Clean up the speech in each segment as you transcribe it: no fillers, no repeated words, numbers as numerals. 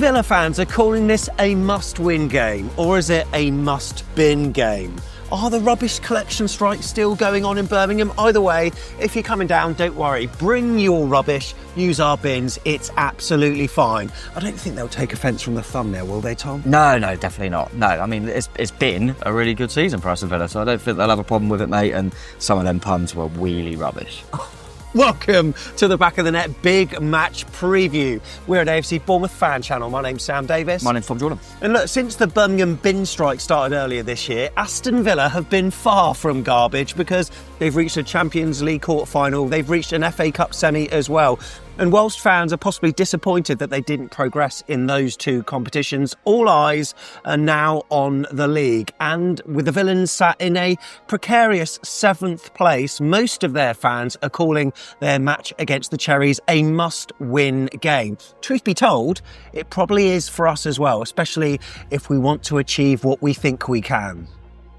Villa fans are calling this a must-win game, or is it a must-bin game? Are the rubbish collection strikes still going on in Birmingham? Either way, if you're coming down, don't worry. Bring your rubbish, use our bins, it's absolutely fine. I don't think they'll take offence from the thumbnail, will they, Tom? No, definitely not. No, I mean, it's been a really good season for Aston Villa, so I don't think they'll have a problem with it, mate, and some of them puns were really rubbish. Welcome to the Back of the Net big match preview. We're an AFC Bournemouth fan channel. My name's Sam Davis. My name's Tom Jordan. And look, since the Birmingham bin strike started earlier this year, Aston Villa have been far from garbage because they've reached a Champions League quarter-final, they've reached an FA Cup semi as well. And whilst fans are possibly disappointed that they didn't progress in those two competitions, all eyes are now on the league. And with the Villains sat in a precarious 7th place, most of their fans are calling their match against the Cherries a must-win game. Truth be told, it probably is for us as well, especially if we want to achieve what we think we can.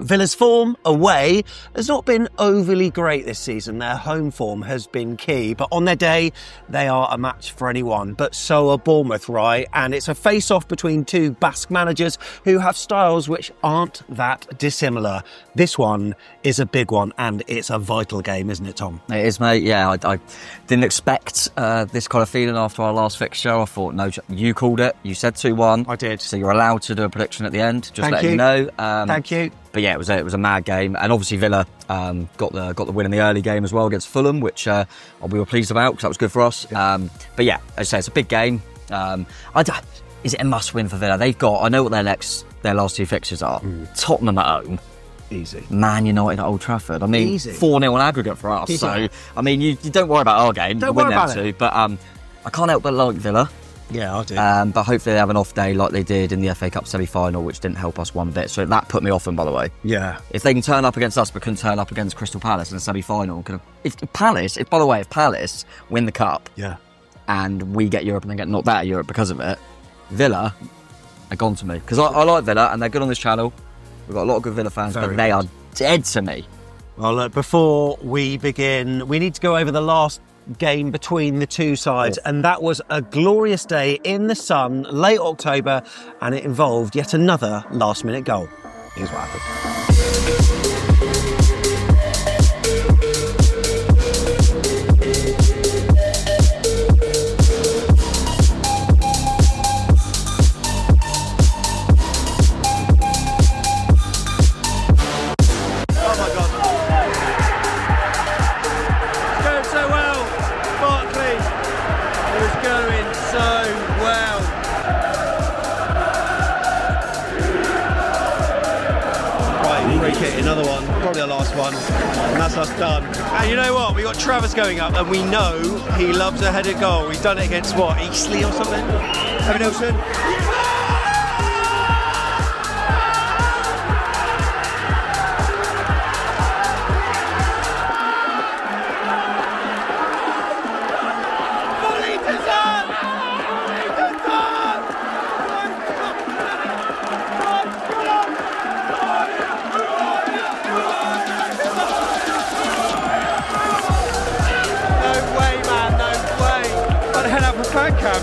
Villa's form away has not been overly great this season. Their home form has been key, but on their day, they are a match for anyone. But so are Bournemouth, right? And it's a face-off between two Basque managers who have styles which aren't that dissimilar. This one is a big one, and it's a vital game, isn't it, Tom? It is, mate. Yeah, I didn't expect this kind of feeling after our last fixture. I thought, no, you called it. You said 2-1. I did. So you're allowed to do a prediction at the end. Just Thank you. You know. Thank you. But yeah, it was a mad game, and obviously Villa got the win in the early game as well against Fulham, which we were pleased about because that was good for us. But yeah, as I say, it's a big game. Is it a must-win for Villa? I know what their last two fixtures are. Tottenham at home. Easy. Man United at Old Trafford. I mean, Easy. 4-0 on aggregate for us. So, I mean, you don't worry about our game. Don't we'll worry win about them it. too. But I can't help but like Villa. Yeah, I do. But hopefully they have an off day like they did in the FA Cup semi-final, which didn't help us one bit. So that put me off them, by the way. Yeah. If they can turn up against us but couldn't turn up against Crystal Palace in a semi-final, if Palace win the cup, Yeah. and we get Europe and then get knocked out of Europe because of it, Villa are gone to me. Because I like Villa and they're good on this channel. We've got a lot of good Villa fans, Very but they good. are dead to me. Well, look, before we begin, we need to go over the last game between the two sides, and that was a glorious day in the sun, late October, and it involved yet another last-minute goal. Here's what happened. Another one, probably the last one, and that's us done. And you know what? We got Travis going up, and we know he loves a headed goal. He's done it against what, Eastleigh or something? Evan Nilsson.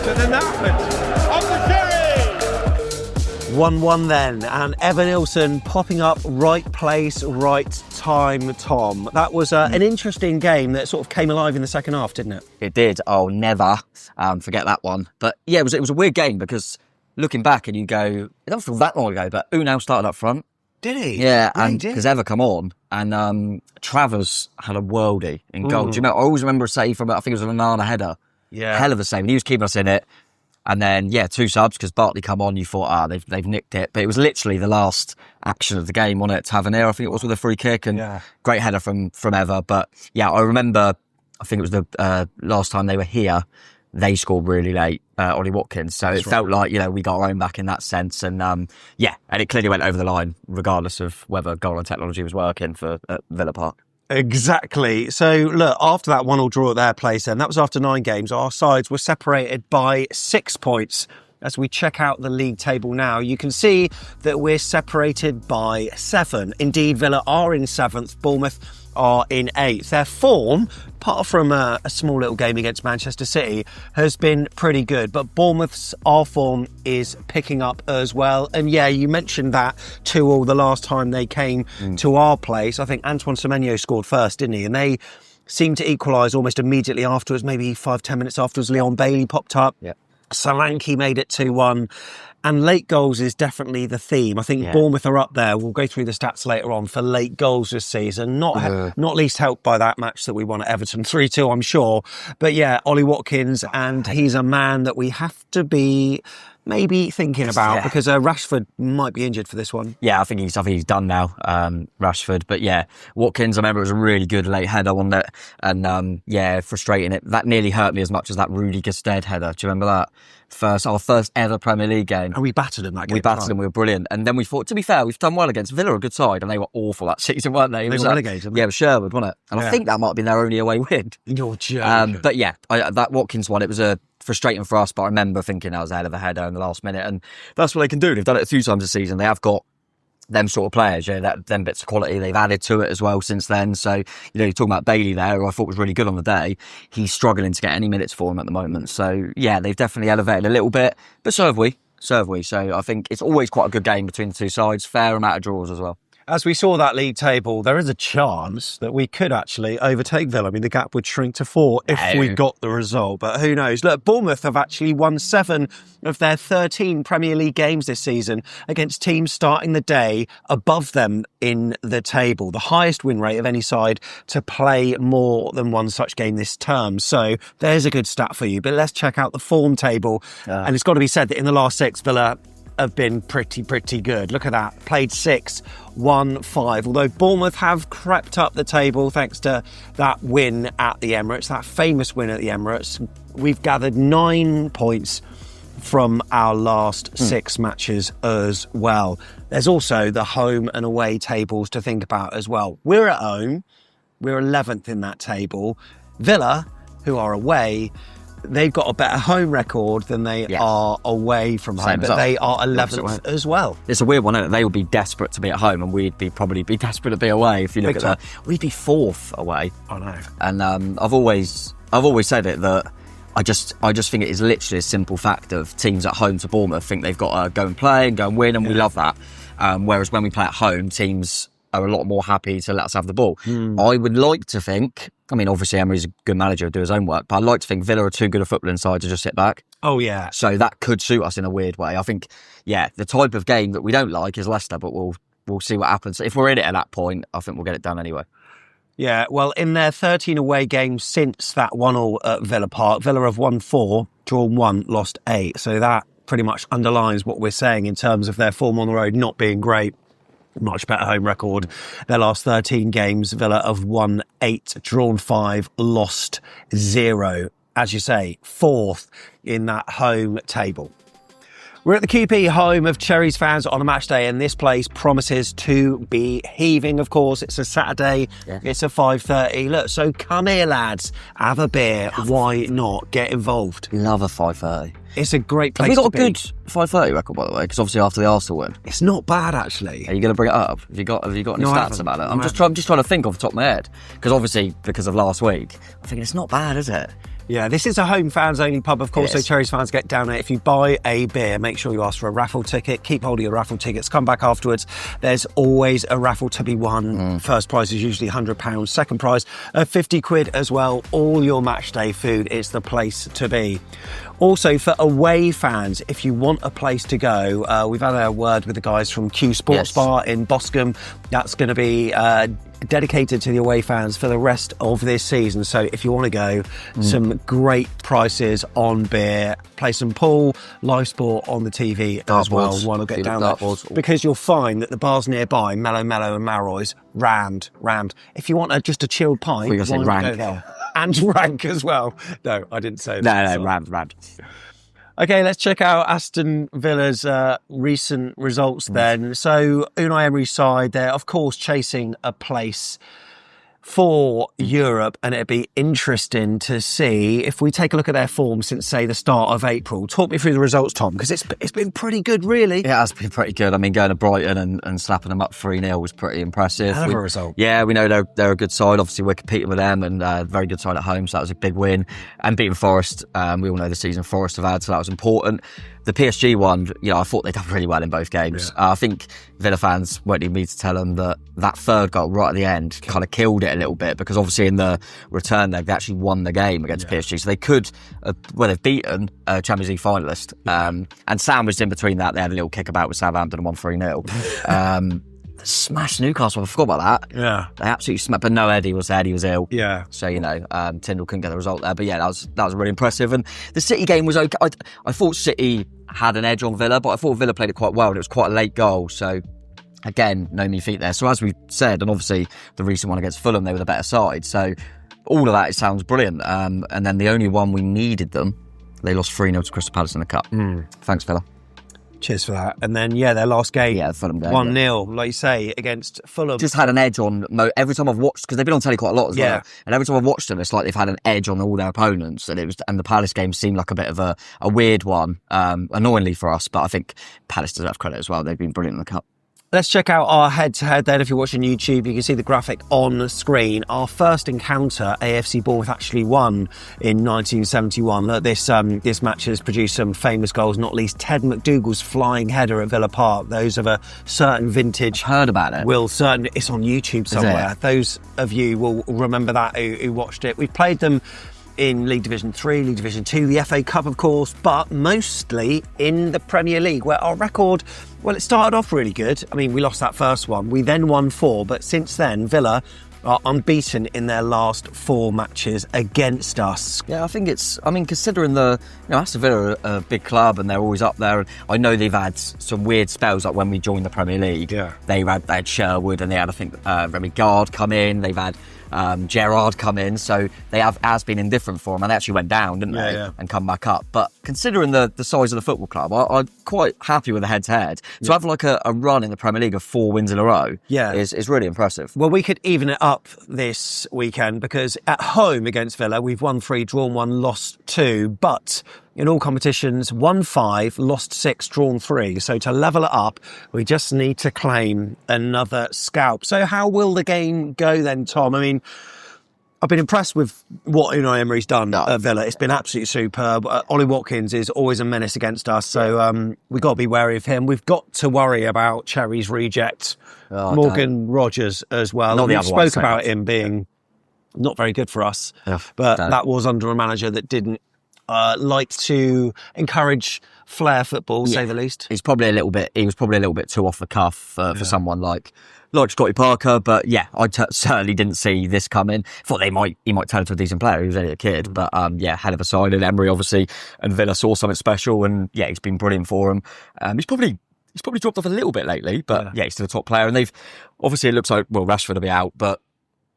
And then that happened. On the Cherries! 1-1 then, and Evan Nilsson popping up right place, right time, Tom. That was an interesting game that sort of came alive in the second half, didn't it? It did. I'll never forget that one. But yeah, it was a weird game because looking back and you go, it doesn't feel that long ago, but Unal started up front. Did he? Yeah, and because Ever come on, and Travers had a worldie in goal. Do you remember? I always remember a save from, I think it was an Onana header. Yeah. Hell of a save. And he was keeping us in it. And then, yeah, 2 subs because Bartley come on. You thought, they've nicked it. But it was literally the last action of the game, wasn't it? Tavernier, I think it was, with a free kick. And great header from Ever. But yeah, I remember, I think it was the last time they were here, they scored really late, Ollie Watkins. So it felt like, we got our own back in that sense. And and it clearly went over the line, regardless of whether goal and technology was working for Villa Park. Exactly. So, look, after that 1-1 draw at their place, then that was after 9 games. Our sides were separated by 6 points as we check out the league table now, you can see that we're separated by 7. Indeed, Villa are in 7th, Bournemouth are in 8th. Their form, apart from a small little game against Manchester City, has been pretty good. But Bournemouth's form is picking up as well. And yeah, you mentioned that 2-2 the last time they came to our place. I think Antoine Semenyo scored first, didn't he? And they seemed to equalise almost immediately afterwards, maybe 5-10 minutes afterwards. Leon Bailey popped up. Yep. Solanke made it 2-1. And late goals is definitely the theme. I think Bournemouth are up there. We'll go through the stats later on for late goals this season. Not least helped by that match that we won at Everton, 3-2, I'm sure. But yeah, Ollie Watkins, and he's a man that we have to be maybe thinking about because Rashford might be injured for this one. Yeah, I think he's done now, Rashford. But yeah, Watkins, I remember it was a really good late header on it. And frustrating it. That nearly hurt me as much as that Rudy Gestede header. Do you remember that? Our first ever Premier League game. And we battered them that game. We battered them, we were brilliant. And then we thought, to be fair, we've done well against Villa, a good side, and they were awful that season, weren't they? They were relegated. Yeah, it was Sherwood, wasn't it? And I think that might have been their only away win. You're joking. But yeah, that Watkins one, it was frustrating for us, but I remember thinking that was a hell of a header in the last minute. And that's what they can do. They've done it a few times this season. They have got them sort of players, them bits of quality they've added to it as well since then. So, you're talking about Bailey there, who I thought was really good on the day. He's struggling to get any minutes for him at the moment. So, yeah, they've definitely elevated a little bit, but so have we. So I think it's always quite a good game between the two sides. Fair amount of draws as well. As we saw that league table, there is a chance that we could actually overtake Villa. I mean, the gap would shrink to 4 if we got the result, but who knows? Look, Bournemouth have actually won 7 of their 13 Premier League games this season against teams starting the day above them in the table. The highest win rate of any side to play more than one such game this term. So there's a good stat for you. But let's check out the form table. And it's got to be said that in the last 6, Villa have been pretty good. Look at that. Played 6, won 5. Although Bournemouth have crept up the table thanks to that win at the Emirates, that famous win at the Emirates. We've gathered 9 points from our last 6 matches as well. There's also the home and away tables to think about as well. We're at home. We're 11th in that table. Villa, who are away, they've got a better home record than they are away from home, but they are 11th as well. It's a weird one, isn't it? They would be desperate to be at home, and we'd probably be desperate to be away. If you look at that, we'd be 4th away. I know. And I've always said it that I just think it is literally a simple fact of teams at home to Bournemouth think they've got to go and play and go and win, and we love that. Whereas when we play at home, teams are a lot more happy to let us have the ball. I would like to think, I mean, obviously Emery's a good manager, do his own work, but I'd like to think Villa are too good a footballing side to just sit back. Oh, yeah. So that could suit us in a weird way. I think, the type of game that we don't like is Leicester, but we'll see what happens. If we're in it at that point, I think we'll get it done anyway. Yeah, well, in their 13 away games since that 1-1 at Villa Park, Villa have won 4, drawn 1, lost 8. So that pretty much underlines what we're saying in terms of their form on the road not being great. Much better home record. Their last 13 games, Villa have won 8, drawn 5, lost 0. As you say, 4th in that home table. We're at the QP, home of Cherries fans on a match day, and this place promises to be heaving, of course. It's a Saturday, It's a 5:30. Look, so come here, lads, have a beer. Why not? Get involved. Love a 5:30. It's a great place to be. Have we got a good 5:30 record, by the way? Because obviously after the Arsenal win. It's not bad, actually. Are you going to bring it up? Have you got any stats about it? I'm just trying to think off the top of my head. Because obviously, because of last week, I'm thinking it's not bad, is it? Yeah, this is a home fans only pub, of course, so Cherries fans get down there. If you buy a beer, make sure you ask for a raffle ticket. Keep hold of your raffle tickets. Come back afterwards. There's always a raffle to be won. First prize is usually £100. Second prize, £50 as well. All your match day food is the place to be. Also, for away fans, if you want a place to go, we've had a word with the guys from Q Sports Bar in Boscombe. That's going to be dedicated to the away fans for the rest of this season. So if you want to go, some great prices on beer, play some pool, live sport on the TV as well. Want to get down there? Because you'll find that the bars nearby, Mellow and Marroy's, rammed. If you want just a chilled pint, why not go there? And rank as well. No, I didn't say that. No, rammed. Okay, let's check out Aston Villa's recent results then. So, Unai Emery's side, they're of course chasing a place for Europe, and it'd be interesting to see if we take a look at their form since, say, the start of April. Talk me through the results, Tom, because it's been pretty good, really. It has been pretty good. I mean, going to Brighton and slapping them up 3-0 was pretty impressive. Hell of a result. Yeah, we know they're a good side. Obviously, we're competing with them, and a very good side at home, so that was a big win. And beating Forest, we all know the season Forest have had, so that was important. The PSG one, I thought they'd done really well in both games. Yeah. I think Villa fans won't need me to tell them that third goal right at the end kind of killed it a little bit, because obviously in the return leg, they actually won the game against PSG. So they could, they've beaten a Champions League finalist. And Sam was in between that. They had a little kickabout with Southampton and won 3-0. Smashed Newcastle. I forgot about that. Yeah. They absolutely smashed. But no, Eddie was there. Eddie was ill. Yeah. So, Tyndall couldn't get the result there. But yeah, that was really impressive. And the City game was okay. I thought City had an edge on Villa, but I thought Villa played it quite well. And it was quite a late goal. So, again, no mean feat there. So, as we said, and obviously the recent one against Fulham, they were the better side. So, all of that, it sounds brilliant. And then the only one we needed them, they lost 3-0 to Crystal Palace in the Cup. Thanks, Villa. Cheers for that. And then, their last game, the Fulham game, 1-0, like you say, against Fulham. Just had an edge on every time I've watched, because they've been on telly quite a lot as well. And every time I've watched them, it's like they've had an edge on all their opponents. And the Palace game seemed like a bit of a weird one, annoyingly for us. But I think Palace deserve credit as well. They've been brilliant in the Cup. Let's check out our head-to-head then. If you're watching YouTube, you can see the graphic on screen. Our first encounter, AFC Bournemouth actually won in 1971. Look, this match has produced some famous goals, not least Ted McDougall's flying header at Villa Park. Those of a certain vintage... I've heard about it. It's on YouTube somewhere. Those of you will remember that who watched it. We've played them in League Division 3, League Division 2, the FA Cup, of course, but mostly in the Premier League, where our record, it started off really good. I mean, we lost that first one. We then won 4, but since then, Villa are unbeaten in their last 4 matches against us. Yeah, I think considering Aston Villa are a big club and they're always up there. And I know they've had some weird spells, like when we joined the Premier League. Yeah. They had Sherwood, and they had, I think, Remy Gard come in. They've had Gerrard come in, so they has been indifferent for them, and they actually went down, didn't they? Yeah. And come back up. But considering the size of the football club, I'm quite happy with the head-to-head. To have like a run in the Premier League of 4 wins in a row is really impressive. Well, we could even it up this weekend, because at home against Villa, we've won 3, drawn 1, lost 2, but in all competitions, won 5, lost 6, drawn 3. So to level it up, we just need to claim another scalp. So how will the game go then, Tom? I mean, I've been impressed with what Unai Emery's done at Villa. It's been absolutely superb. Ollie Watkins is always a menace against us, so we've got to be wary of him. We've got to worry about Cherries' reject, Morgan Rogers as well. We spoke about him being not very good for us, but that was under a manager that didn't like to encourage flair football, say the least. He was probably a little bit too off the cuff for someone like Scotty Parker, but I certainly didn't see this coming. Thought he might turn into a decent player. He was only a kid, but hell of a side. And Emery obviously and Villa saw something special, and he's been brilliant for him. He's probably dropped off a little bit lately, but he's still a top player. And they've obviously, it looks like Rashford will be out, but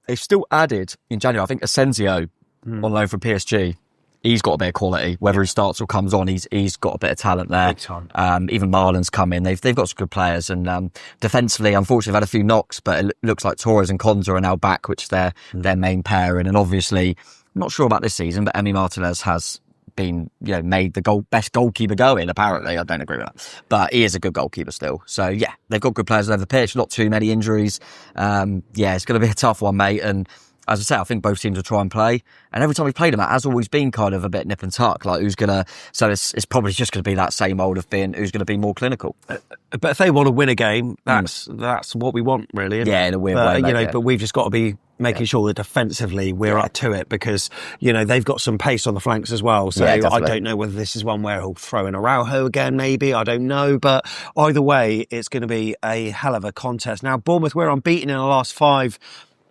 they've still added in January, I think, Asensio on loan from PSG. He's got a bit of quality. Whether he starts or comes on, he's got a bit of talent there. Big time. Even Marlon's come in. They've got some good players. And defensively, unfortunately, they've had a few knocks, but it looks like Torres and Konza are now back, which they're their main pairing. And obviously, I'm not sure about this season, but Emi Martinez has been made the best goalkeeper going, apparently. I don't agree with that. But he is a good goalkeeper still. So, they've got good players over the pitch. Not too many injuries. It's going to be a tough one, mate. And as I say, I think both teams will try and play. And every time we've played them, it has always been kind of a bit nip and tuck. Like, so it's probably just going to be that same old of being who's going to be more clinical. But if they want to win a game, that's what we want, really. Isn't it? In a weird way. But we've just got to be making sure that defensively we're up to it, because, they've got some pace on the flanks as well. So I don't know whether this is one where he'll throw in Araujo again, maybe. I don't know. But either way, it's going to be a hell of a contest. Now, Bournemouth, we're unbeaten in the last 5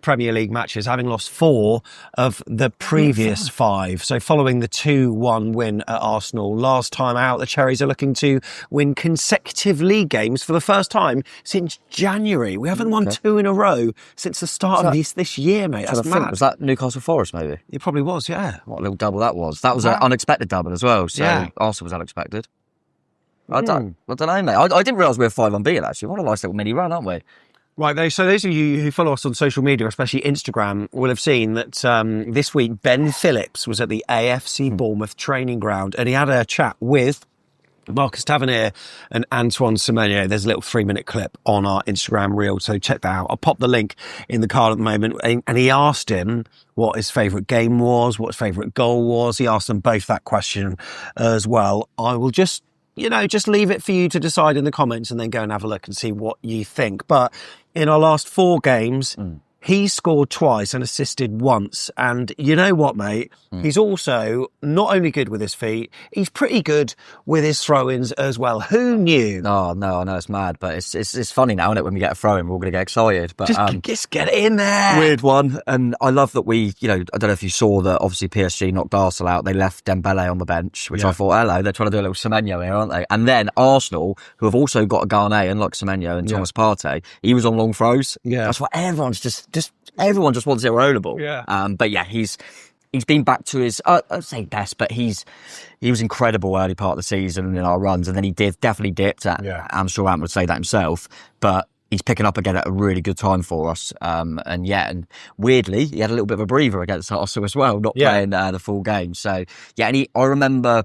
Premier League matches, having lost 4 of the previous 5. So following the 2-1 win at Arsenal last time out, the Cherries are looking to win consecutive league games for the first time since January. We haven't won 2 in a row since the start of this year, mate. That's mad. Was that Newcastle Forest, maybe? It probably was, yeah. What a little double that was. That was an unexpected double as well. So Arsenal was unexpected. I don't know, mate. I didn't realise we were 5 unbeaten, actually. What a nice little mini run, aren't we? Right, so those of you who follow us on social media, especially Instagram, will have seen that this week Ben Phillips was at the AFC Bournemouth training ground and he had a chat with Marcus Tavernier and Antoine Semenyo. There's a little 3-minute clip on our Instagram reel, so check that out. I'll pop the link in the card at the moment. And he asked him what his favourite game was, what his favourite goal was. He asked them both that question as well. I will just leave it for you to decide in the comments and then go and have a look and see what you think. But in our last 4 games, he scored twice and assisted once. And you know what, mate? He's also not only good with his feet, he's pretty good with his throw-ins as well. Who knew? Oh, no, I know it's mad, but it's funny now, isn't it? When we get a throw-in, we're all going to get excited. But just get it in there. Weird one. And I love that I don't know if you saw that obviously PSG knocked Arsenal out. They left Dembele on the bench, which I thought, hello, they're trying to do a little Semenyo here, aren't they? And then Arsenal, who have also got a Ghanaian like Semenyo and Thomas Partey, he was on long throws. Yeah. That's why everyone just wants it rollable. Yeah. But yeah, he's been back to his, I'd say best, but he was incredible early part of the season in our runs, and then he definitely dipped. I'm sure Ant would say that himself, but he's picking up again at a really good time for us. And weirdly, he had a little bit of a breather against Arsenal as well, not playing the full game. So yeah, and I remember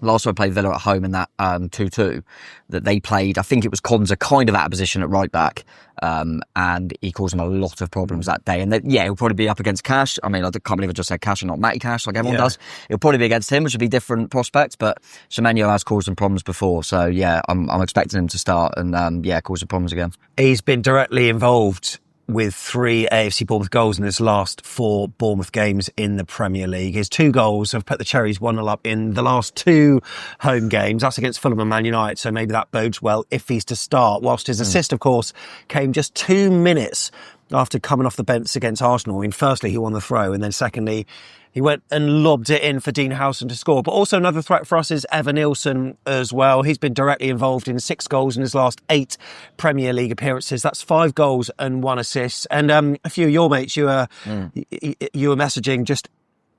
last time I played Villa at home in that 2-2, that they played, I think it was Konza kind of out of position at right back, and he caused them a lot of problems that day. And he'll probably be up against Cash. I mean, I can't believe I just said Cash and not Matty Cash like everyone does. It'll probably be against him, which would be different prospects, but Semenyo has caused them problems before. So yeah, I'm expecting him to start and cause some problems again. He's been directly involved with 3 AFC Bournemouth goals in his last 4 Bournemouth games in the Premier League. His 2 goals have put the Cherries 1-0 up in the last 2 home games. That's against Fulham and Man United, so maybe that bodes well if he's to start. Whilst his assist, of course, came just 2 minutes after coming off the bench against Arsenal. I mean, firstly, he won the throw, and then secondly, he went and lobbed it in for Dean Howson to score. But also another threat for us is Evan Nilsson as well. He's been directly involved in 6 goals in his last 8 Premier League appearances. That's 5 goals and 1 assist. And a few of your mates, you were messaging just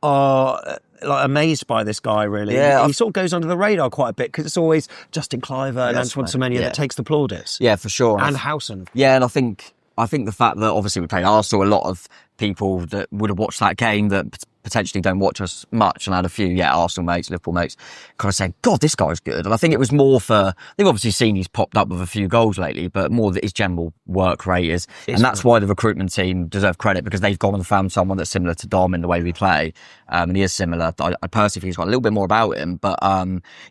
amazed by this guy, really. Yeah, he sort of goes under the radar quite a bit because it's always Justin Cliver and Antoine Semenyo that takes the plaudits. Yeah, for sure. And Howson. Yeah, and I think the fact that obviously we played Arsenal, a lot of people that would have watched that game that potentially don't watch us much, and I had a few, Arsenal mates, Liverpool mates, kind of saying, God, this guy's good. And I think it was more for, they've obviously seen he's popped up with a few goals lately, but more that his general work rate is. And that's why the recruitment team deserve credit, because they've gone and found someone that's similar to Dom in the way we play. And he is similar. I personally think he's got a little bit more about him, but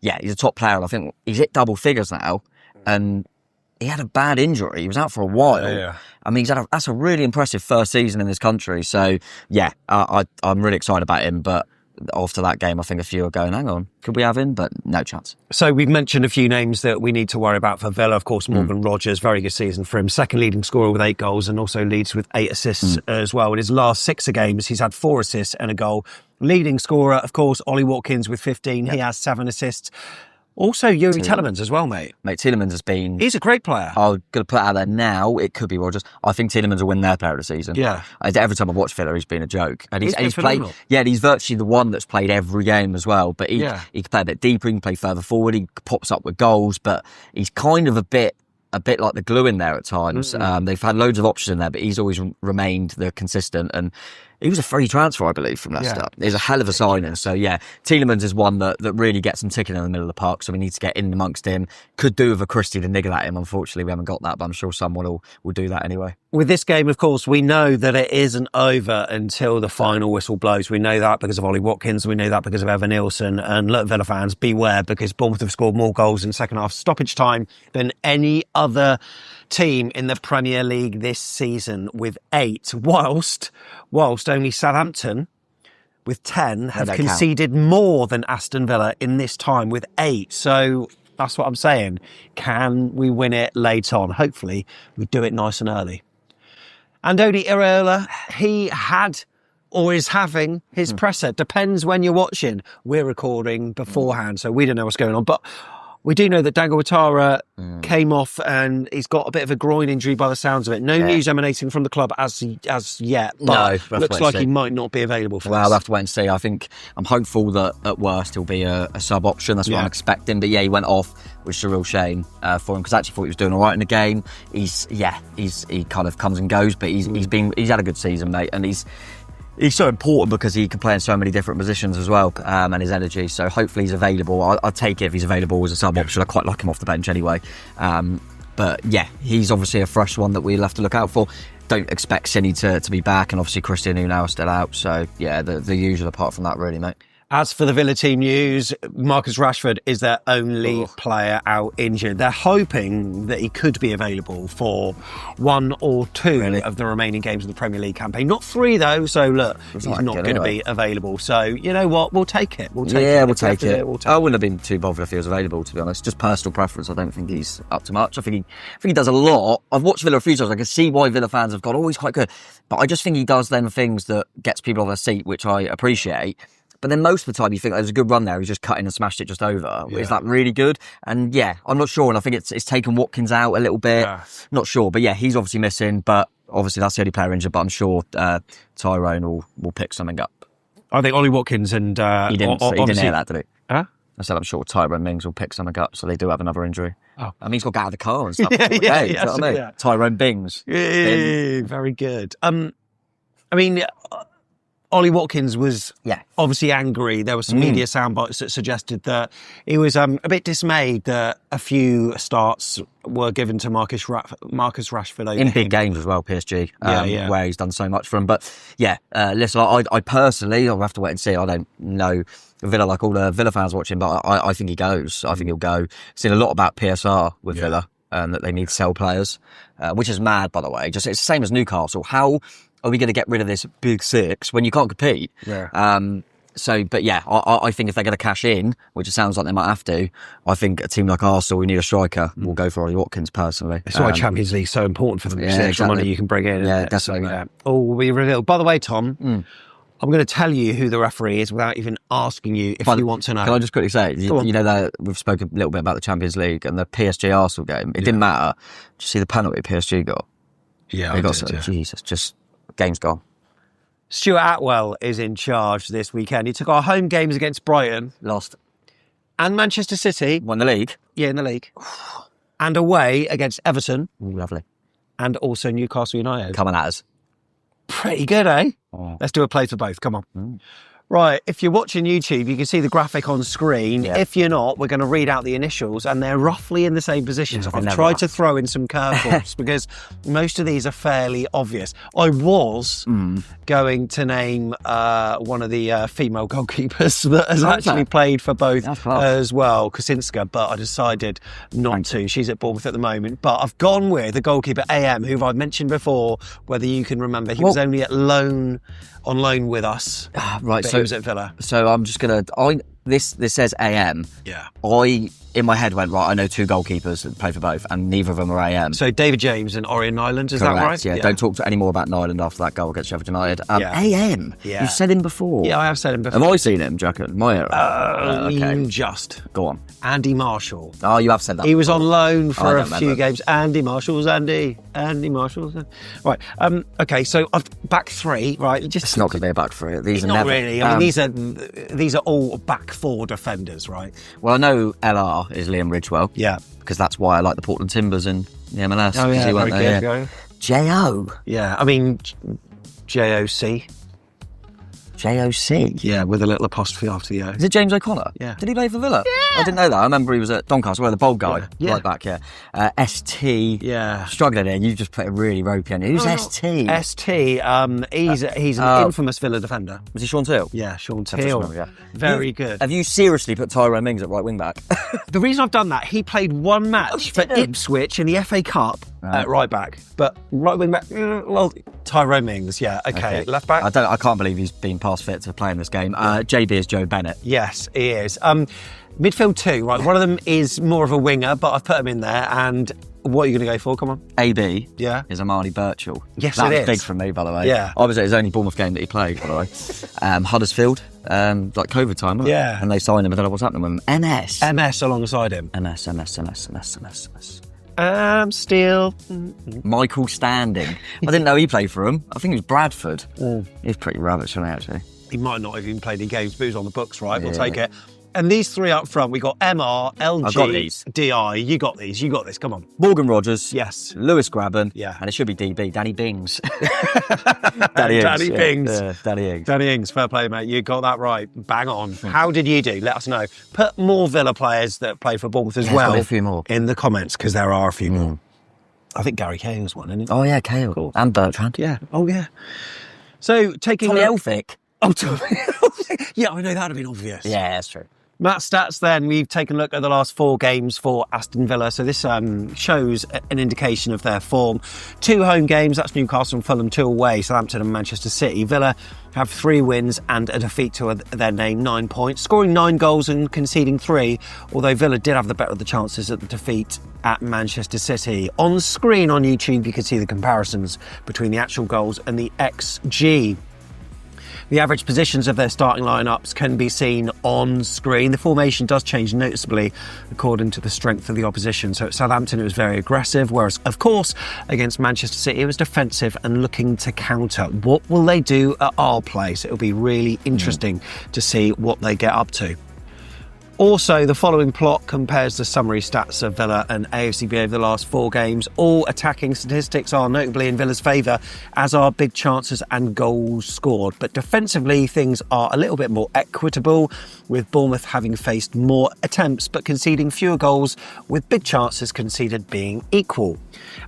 he's a top player. And I think he's hit double figures now. And he had a bad injury. He was out for a while. Yeah. I mean, that's a really impressive first season in this country. So, I'm really excited about him. But after that game, I think a few are going, hang on, could we have him? But no chance. So we've mentioned a few names that we need to worry about for Villa. Of course, Morgan Rogers, very good season for him. Second leading scorer with 8 goals and also leads with 8 assists as well. In his last 6 games, he's had 4 assists and a goal. Leading scorer, of course, Ollie Watkins with 15. Yep. He has 7 assists. Also, Yuri Tielemans as well, mate. Tielemans has been... He's a great player. I'm going to put it out there now. It could be Rogers. I think Tielemans will win their player of the season. Yeah. Every time I've watched Villa, he's been a joke. And he's played... phenomenal. Yeah, and he's virtually the one that's played every game as well. But he can play a bit deeper, he can play further forward, he pops up with goals, but he's kind of a bit like the glue in there at times. They've had loads of options in there, but he's always remained the consistent. And he was a free transfer, I believe, from Leicester. He's a hell of a signing. So, Tielemans is one that really gets him ticking in the middle of the park. So we need to get in amongst him. Could do with a Christie to niggle at him. Unfortunately, we haven't got that, but I'm sure someone will do that anyway. With this game, of course, we know that it isn't over until the final whistle blows. We know that because of Ollie Watkins. We know that because of Evan Nilsson. And look, Villa fans, beware, because Bournemouth have scored more goals in second half stoppage time than any other team in the Premier League this season with 8, whilst only Southampton with 10 have conceded more than Aston Villa in this time with 8. So that's what I'm saying. Can we win it late on? Hopefully we do it nice and early. Andoni Iraola, he had or is having his presser. Depends when you're watching. We're recording beforehand, so we don't know what's going on. But We do know that Dango Ouattara came off and he's got a bit of a groin injury by the sounds of it. No news emanating from the club as yet, but looks like he might not be available for this. We'll have to wait and see. I'm hopeful that at worst he'll be a sub option. That's what I'm expecting. But yeah, he went off, which is a real shame for him because I actually thought he was doing all right in the game. He kind of comes and goes, but he's had a good season, mate, and he's so important because he can play in so many different positions as well, and his energy. So hopefully he's available. I'll take it if he's available as a sub option. I quite like him off the bench anyway. But yeah, he's obviously a fresh one that we'll have to look out for. Don't expect Cini to be back, and obviously Christian who now is still out. So yeah, the usual apart from that, really, mate. As for the Villa team news, Marcus Rashford is their only player out injured. They're hoping that he could be available for 1 or 2 of the remaining games of the Premier League campaign. Not 3 though, so look, he's not going to be available. So you know what, we'll take it. We'll take it. I wouldn't have been too bothered if he was available, to be honest. Just personal preference. I don't think he's up to much. I think he does a lot. I've watched Villa a few times. I can see why Villa fans have gone, oh, he's quite good. But I just think he does then things that gets people off their seat, which I appreciate. But then most of the time you think there's a good run there, he's just cut in and smashed it just over. Yeah. Is that really good? And yeah, I'm not sure. And I think it's taken Watkins out a little bit. Yeah. Not sure. But yeah, he's obviously missing. But obviously that's the only player injured. But I'm sure Tyrone will pick something up. I think Ollie Watkins and... he didn't hear that, did he? Huh? I said I'm sure Tyrone Mings will pick something up. So they do have another injury. Oh. I mean, he's got to get out of the car and stuff. You know what I mean? Tyrone Bings. Yeah, very good. I mean... Ollie Watkins was obviously angry. There were some media soundbites that suggested that he was a bit dismayed that a few starts were given to Marcus Rashford over in big games as well, PSG, where he's done so much for him. But yeah, listen, I personally, I'll have to wait and see. I don't know Villa like all the Villa fans watching, but I think he goes. I think he'll go. Seen a lot about PSR with Villa, that they need to sell players, which is mad, by the way. Just it's the same as Newcastle. How are we going to get rid of this big 6 when you can't compete? Yeah. But yeah, I think if they're going to cash in, which it sounds like they might have to, I think a team like Arsenal, we need a striker, will go for Ollie Watkins personally. That's why Champions League's so important for them. It's the extra money you can bring in. Yeah, definitely. We reveal. By the way, Tom, I'm going to tell you who the referee is without even asking you if you want to know. Can I just quickly say, you know that we've spoken a little bit about the Champions League and the PSG Arsenal game. It didn't matter. Did you see the penalty PSG got? Yeah, I did. Jesus, just... Game's gone. Stuart Atwell is in charge this weekend. He took our home games against Brighton. Lost. And Manchester City. Won the league. Yeah, in the league. And away against Everton. Ooh, lovely. And also Newcastle United. Coming at us. Pretty good, eh? Oh. Let's do a play for both. Come on. Right, if you're watching YouTube, you can see the graphic on screen. Yeah. If you're not, we're going to read out the initials, and they're roughly in the same positions. I've tried to throw in some curveballs because most of these are fairly obvious. I was going to name one of the female goalkeepers that has actually played for both as well, Kosinska, but I decided not to. She's at Bournemouth at the moment. But I've gone with the goalkeeper, AM, who I've mentioned before, whether you can remember. He was only on loan with us. Right, so he was at Villa. So I'm just going to... This says AM. Yeah. In my head went, right, I know 2 goalkeepers that play for both, and neither of them are AM. So David James and Orion Nyland, is Correct, that right? Yeah. Don't talk any more about Nyland after that goal against Sheffield United. AM? Yeah. You've said him before. Yeah, I have said him before. Have I seen him, Jack? My era? Okay. Just. Go on. Andy Marshall. Oh, you have said that. He was on loan for a few games. Andy Marshall's Andy Marshall's. Right. Okay, so I've back 3, right? It's not going to be a back 3. These are not never. Really. I mean, these are all back 4 defenders, right? Well, I know LR is Liam Ridgewell. Yeah. Because that's why I like the Portland Timbers in the MLS. Oh, yeah, very good. Yeah. J.O. Yeah, I mean, J.O.C. J.O.C. Yeah, with a little apostrophe after the O. Is it James O'Connor? Yeah. Did he play for Villa? Yeah. I didn't know that. I remember he was at Doncaster, where the bold guy, right back, S.T. Yeah. Struggling there. You just put a really ropey on it. Who's S.T.? S.T. He's an infamous Villa defender. Was he Sean Teal? Yeah, Sean Teal. Yeah. Very good. Have you seriously put Tyrone Mings at right wing back? The reason I've done that, he played one match for Ipswich in the FA Cup at right back. But right wing back, well, Tyrone Mings, yeah. Okay. Left back? I can't believe he's been past fit to play in this game. JB is Joe Bennett. Yes, he is. Midfield 2, right? One of them is more of a winger, but I've put him in there. And what are you going to go for? Come on. AB is Amani Birchall. Yes, That it was is. big from me, by the way. Yeah. I was at his only Bournemouth game that he played, by the way. Huddersfield, like COVID time, wasn't it? Yeah. And they signed him. I don't know what's happening with him. MS alongside him. MS. I'm still... Michael Standing. I didn't know he played for him. I think it was Bradford. He's pretty rubbish, isn't he, actually? He might not have even played any games, but he was on the books, right? We'll take it. And these three up front, we got MR, LG, I got these. DI. You got these. You got this. Come on. Morgan Rogers. Yes. Lewis Graben. Yeah. And it should be DB. Danny Bings. Danny Bings. Yeah, Danny Ings. Danny Ings, fair play, mate. You got that right. Bang on. How did you do? Let us know. Put more Villa players that play for Bournemouth as well a few more in the comments, because there are a few more. I think Gary Cahill was one, isn't he? Oh, yeah, Cahill. Cool. And Bertrand. Yeah. Oh, yeah. So, taking... Tommy Elphick. Oh, Tommy Elphick. Yeah, I know that would have been obvious. Yeah, that's true. Matt Stats then, we've taken a look at the last 4 games for Aston Villa. So this shows an indication of their form. 2 home games, that's Newcastle and Fulham, 2 away, Southampton and Manchester City. Villa have 3 wins and a defeat to their name, 9 points, scoring 9 goals and conceding 3, although Villa did have the better of the chances at the defeat at Manchester City. On screen on YouTube, you can see the comparisons between the actual goals and the XG. The average positions of their starting lineups can be seen on screen. The formation does change noticeably according to the strength of the opposition. So at Southampton it was very aggressive, whereas of course against Manchester City it was defensive and looking to counter. What will they do at our place? It'll be really interesting to see what they get up to. Also, the following plot compares the summary stats of Villa and AFCB over the last 4 games. All attacking statistics are notably in Villa's favour, as are big chances and goals scored. But defensively, things are a little bit more equitable, with Bournemouth having faced more attempts but conceding fewer goals, with big chances conceded being equal.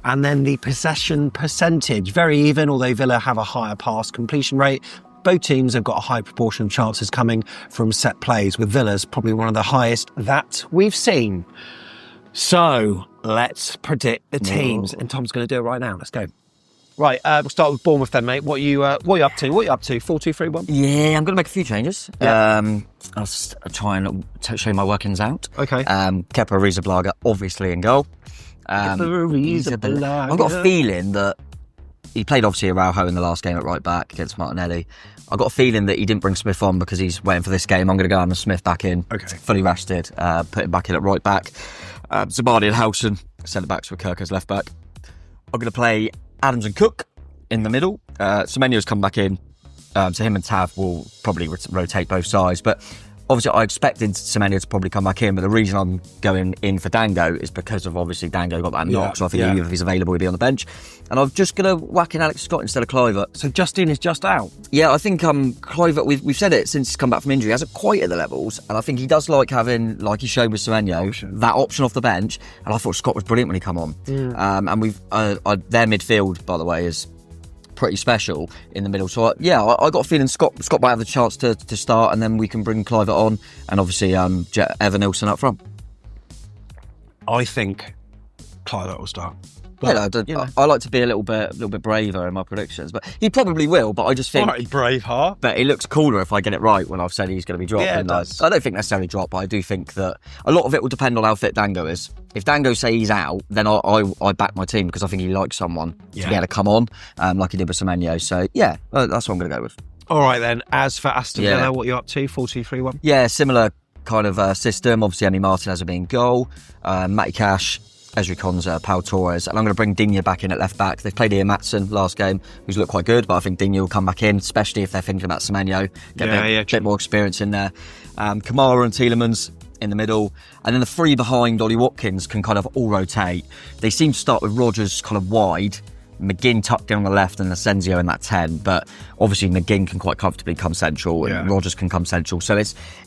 And then the possession percentage, very even, although Villa have a higher pass completion rate. Both teams have got a high proportion of chances coming from set plays, with Villa's probably one of the highest that we've seen. So let's predict the teams, and Tom's going to do it right now. Let's go. Right, we'll start with Bournemouth then, mate. What are you up to? 4-2-3-1? Yeah, I'm going to make a few changes. Yeah. I'll try and show you my workings out. Okay. Kepa Arrizabalaga, obviously in goal. I've got a feeling that he played obviously Araujo in the last game at right back against Martinelli. I've got a feeling that he didn't bring Smith on because he's waiting for this game. I'm going to go Adam Smith back in, fully rested, put him back in at right back. Zabadi and Howson, centre backs with Kirk as left back. I'm going to play Adams and Cook in the middle. Semenyo's come back in, so him and Tav will probably rotate both sides. But obviously, I expected Semenyo to probably come back in, but the reason I'm going in for Dango is because of obviously Dango got that knock, so I think if he's available, he'll be on the bench. And I'm just going to whack in Alex Scott instead of Kluivert. So Justin is just out? Yeah, I think Kluivert, we've said it since he's come back from injury, hasn't quite at the levels, and I think he does like having, like he showed with Semenyo, that option off the bench, and I thought Scott was brilliant when he come on. And their midfield, by the way, is pretty special in the middle. So I got a feeling Scott might have the chance to start, and then we can bring Kluivert on, and obviously Evan Nilsson up front. I think Kluivert will start. But, I like to be a little bit braver in my predictions, but he probably will. But I just think brave heart. But he looks cooler if I get it right when I've said he's going to be dropped. Yeah, it does. I don't think necessarily drop, but I do think that a lot of it will depend on how fit Dango is. If Dango say he's out, then I back my team because I think he likes someone to be able to come on, like he did with Semenyo. So yeah, that's what I'm going to go with. All right then. As for Aston Villa, what are you up to? 4-2-3-1. Yeah, similar kind of system. Obviously, Emi Martinez will be in goal. Matty Cash, Ezri Konsa, Pau Torres, and I'm going to bring Digne back in at left back. They've played Ian Maatsen last game, who's looked quite good, but I think Digne will come back in, especially if they're thinking about Semenyo, get a bit more experience in there. Kamara and Tielemans in the middle, and then the 3 behind Ollie Watkins can kind of all rotate. They seem to start with Rodgers kind of wide, McGinn tucked in on the left and Asensio in that 10, but obviously McGinn can quite comfortably come central and Rodgers can come central, so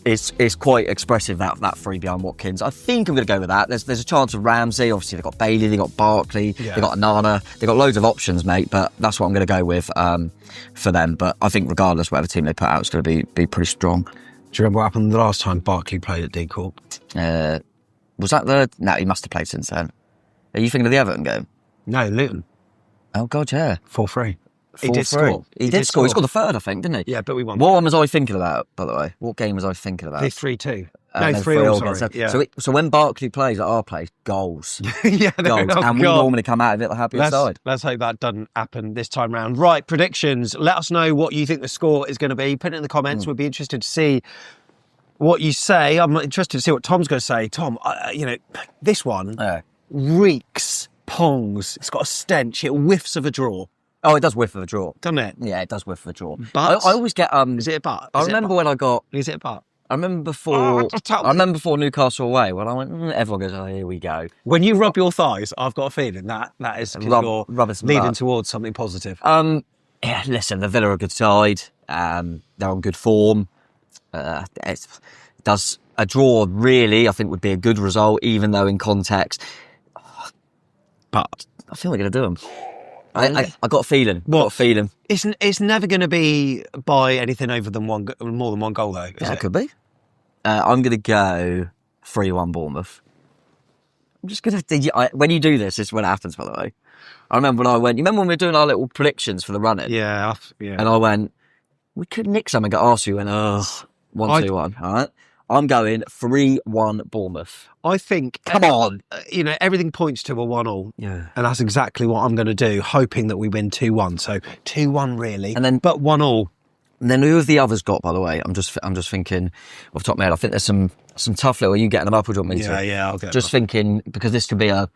it's quite expressive that 3 behind Watkins. I think I'm going to go with that. There's a chance of Ramsey. Obviously they've got Bailey, they've got Barkley, they've got Anana, they've got loads of options, mate, but that's what I'm going to go with for them. But I think regardless whatever team they put out, it's going to be pretty strong. Do you remember what happened the last time Barkley played at D Corp? Was that no, he must have played since then. Are you thinking of the Everton game? No, Luton. Oh, God, yeah. 4-3. He did score. He did score. He scored the 3rd, I think, didn't he? Yeah, but we won. What one was I thinking about, by the way? What game was I thinking about? The 3-2. No, then 3-3, sorry. yeah. So when Barkley plays at our place, goals. Yeah, goals. And we normally come out of it the happiest side. Let's hope that doesn't happen this time round. Right, predictions. Let us know what you think the score is going to be. Put it in the comments. We'd be interested to see what you say. I'm interested to see what Tom's going to say. Tom, this one reeks pongs. It's got a stench. It whiffs of a draw. Oh, it does whiff of a draw. Doesn't it? Yeah, it does whiff of a draw. But I always get... is it a but? I remember when I got... Is it a but? I remember before Newcastle away, when I went, everyone goes, oh, here we go. When you rub your thighs, I've got a feeling that is because you're leading towards something positive. Yeah, listen, the Villa are a good side. They're on good form. Does a draw really, I think, would be a good result, even though in context. But I feel we're going to do them. I got a feeling. What? Got a feeling. It's never going to be by anything more than one goal, though. Yeah, it could be. I'm going to go 3-1 Bournemouth. I'm just going to... When you do this, it's when it happens, by the way. I remember when I went... You remember when we were doing our little predictions for the run-in? Yeah. And I went, we could nick something. I asked you, and 1-2-1. All right? I'm going 3-1 Bournemouth. I think... Come on! Everything points to a 1-1. Yeah. And that's exactly what I'm going to do, hoping that we win 2-1. So 2-1, really. And then, but 1-1. And then who have the others got, by the way? I'm just thinking off the top of my head. I think there's some tough little... Are you getting them up or do you want me to? Yeah, I'll get just them up. Thinking, because this could be an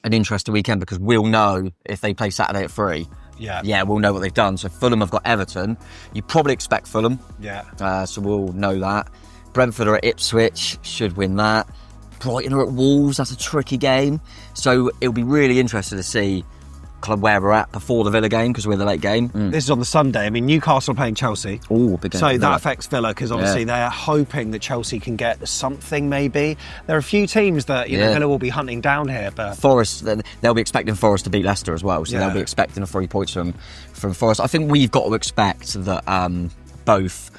interesting weekend, because we'll know if they play Saturday at 3. Yeah, we'll know what they've done. So Fulham have got Everton. You probably expect Fulham. Yeah. So we'll know that. Brentford are at Ipswich, should win that. Brighton are at Wolves, that's a tricky game. So it'll be really interesting to see kind of where we're at before the Villa game, because we're the late game. This is on the Sunday. I mean, Newcastle are playing Chelsea. Oh, big game. So that affects Villa, because obviously they're hoping that Chelsea can get something, maybe. There are a few teams that Villa will be hunting down here. But Forest, they'll be expecting Forest to beat Leicester as well. So they'll be expecting 3 points from Forest. I think we've got to expect that both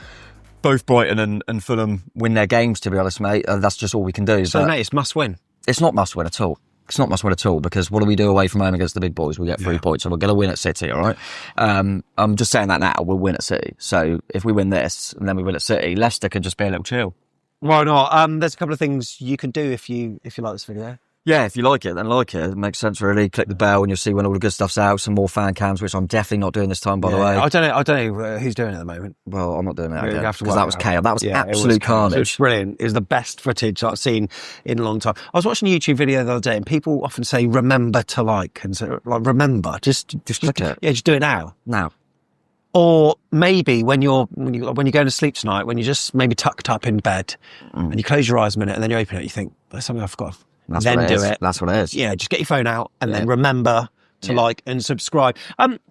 Brighton and Fulham win their games, to be honest, mate. That's just all we can do. So, mate, it's must win. It's not must win at all. It's not must win at all, because what do we do away from home against the big boys? We get 3 points, and we're going to win at City, all right? I'm just saying that now. We'll win at City. So if we win this and then we win at City, Leicester can just be a little chill. Why not? There's a couple of things you can do if you like this video. Yeah, if you like it, then like it. It makes sense, really. Click the bell and you'll see when all the good stuff's out. Some more fan cams, which I'm definitely not doing this time, by the way. I don't know who's doing it at the moment. Well, I'm not doing it again, because that was chaos. That was absolute carnage. It was brilliant. It was the best footage I've seen in a long time. I was watching a YouTube video the other day, and people often say, remember to like. And so, remember. Just click it. Yeah, just do it now. Now. Or maybe when you're going to sleep tonight, when you're just maybe tucked up in bed, and you close your eyes a minute, and then you open it, you think, there's something I forgot. That's then what do it. That's what it is. Yeah, just get your phone out and then remember to like and subscribe.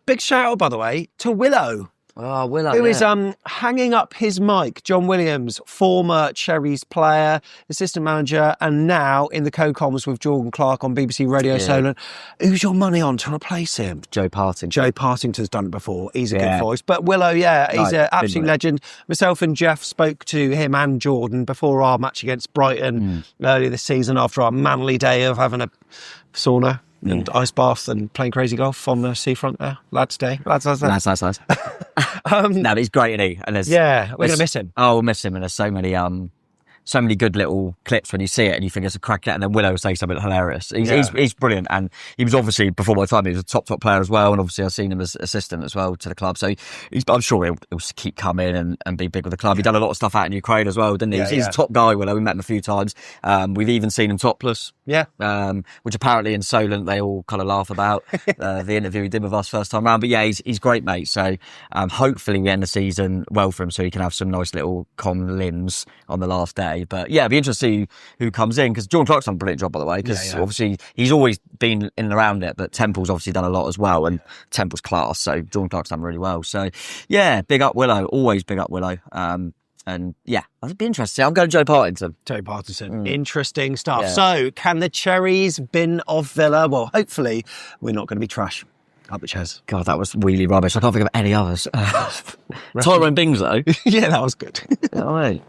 Big shout out, by the way, to Willow. Oh, Willow. Who is hanging up his mic. John Williams, former Cherries player, assistant manager, and now in the co-coms with Jordan Clark on BBC Radio Solent. Who's your money on to replace him? Joe Partington. Joe Partington's done it before. He's a good voice. But Willow, he's an absolute legend. Myself and Jeff spoke to him and Jordan before our match against Brighton earlier this season, after our manly day of having a sauna and ice bath and playing crazy golf on the seafront there. Lads day. Lads. Nice. No, but he's great, isn't he? And we're going to miss him. Oh, we'll miss him. And there's so many good little clips when you see it and you think it's a crack, and then Willow will say something hilarious. He's brilliant, and he was obviously, before my time, he was a top player as well, and obviously I've seen him as assistant as well to the club, so I'm sure he'll keep coming and be big with the club. He done a lot of stuff out in Ukraine as well, didn't he? He's a top guy, Willow. We met him a few times. We've even seen him topless. Which apparently in Solent they all kind of laugh about the interview he did with us first time round. But he's great, mate. So hopefully we end the season well for him, so he can have some nice little limbs on the last day. But it'd be interesting to see who comes in, because Jordan Clark's done a brilliant job, by the way, because obviously he's always been in and around it, but Temple's obviously done a lot as well, and Temple's class, so Jordan Clark's done really well. So big up Willow, always big up Willow. And that'd be interesting. I'm going Joe Partington. Interesting stuff. So can the Cherries bin off Villa? Well, hopefully we're not going to be trash. Up the Ches. God, that was really rubbish. I can't think of any others. Tyrone Bings, though. Yeah, that was good. All right.